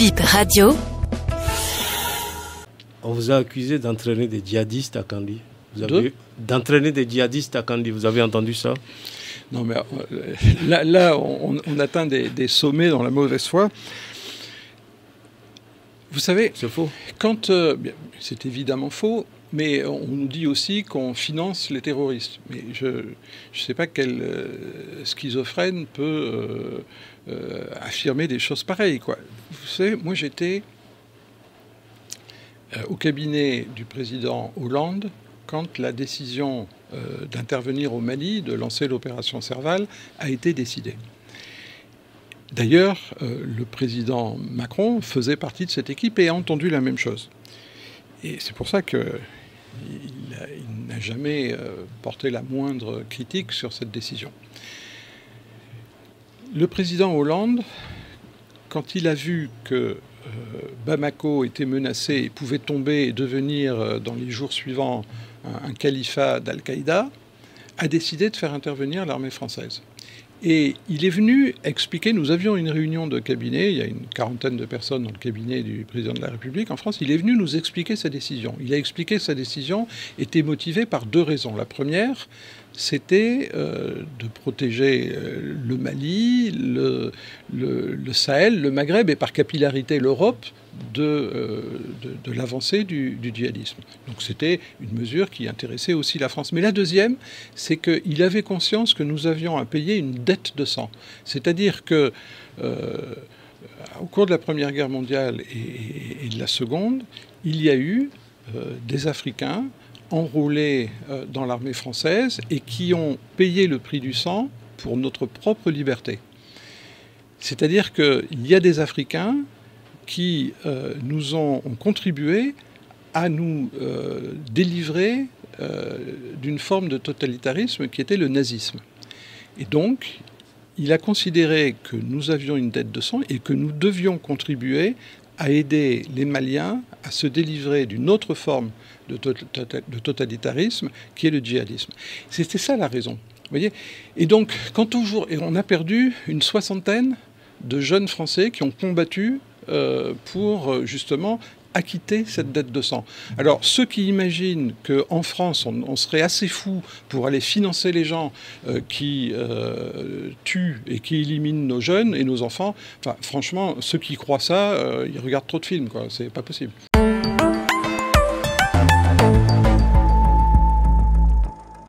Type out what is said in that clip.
Bip Radio. On vous a accusé d'entraîner des djihadistes à Kandji. D'entraîner des djihadistes à Kandji, vous avez entendu ça? Non, mais là on atteint des sommets dans la mauvaise foi. Vous savez, c'est faux. C'est évidemment faux, mais on nous dit aussi qu'on finance les terroristes. Mais je ne sais pas quel schizophrène peut affirmer des choses pareilles, quoi. Vous savez, moi j'étais au cabinet du président Hollande quand la décision d'intervenir au Mali, de lancer l'opération Serval, a été décidée. D'ailleurs, le président Macron faisait partie de cette équipe et a entendu la même chose. Et c'est pour ça qu'il n'a jamais porté la moindre critique sur cette décision. Le président Hollande, quand il a vu que Bamako était menacé et pouvait tomber et devenir, dans les jours suivants, un califat d'Al-Qaïda, a décidé de faire intervenir l'armée française. Et il est venu expliquer, nous avions une réunion de cabinet, il y a une quarantaine de personnes dans le cabinet du président de la République en France, il est venu nous expliquer sa décision. Il a expliqué que sa décision était motivée par deux raisons. La première, c'était de protéger le Mali, le Sahel, le Maghreb et par capillarité l'Europe de l'avancée du djihadisme. Donc c'était une mesure qui intéressait aussi la France. Mais la deuxième, c'est qu'il avait conscience que nous avions à payer une dette de sang. C'est-à-dire que au cours de la Première Guerre mondiale et de la Seconde, il y a eu des Africains enrôlés dans l'armée française et qui ont payé le prix du sang pour notre propre liberté. C'est-à-dire qu'il y a des Africains qui nous ont contribué à nous délivrer d'une forme de totalitarisme qui était le nazisme. Et donc, il a considéré que nous avions une dette de sang et que nous devions contribuer à aider les Maliens à se délivrer d'une autre forme de totalitarisme qui est le djihadisme. C'était ça la raison. Vous voyez ? Et donc, et on a perdu une soixantaine de jeunes Français qui ont combattu pour justement acquitter cette dette de sang. Alors, ceux qui imaginent qu'en France, on serait assez fou pour aller financer les gens qui tuent et qui éliminent nos jeunes et nos enfants, enfin, franchement, ceux qui croient ça, ils regardent trop de films, quoi. C'est pas possible.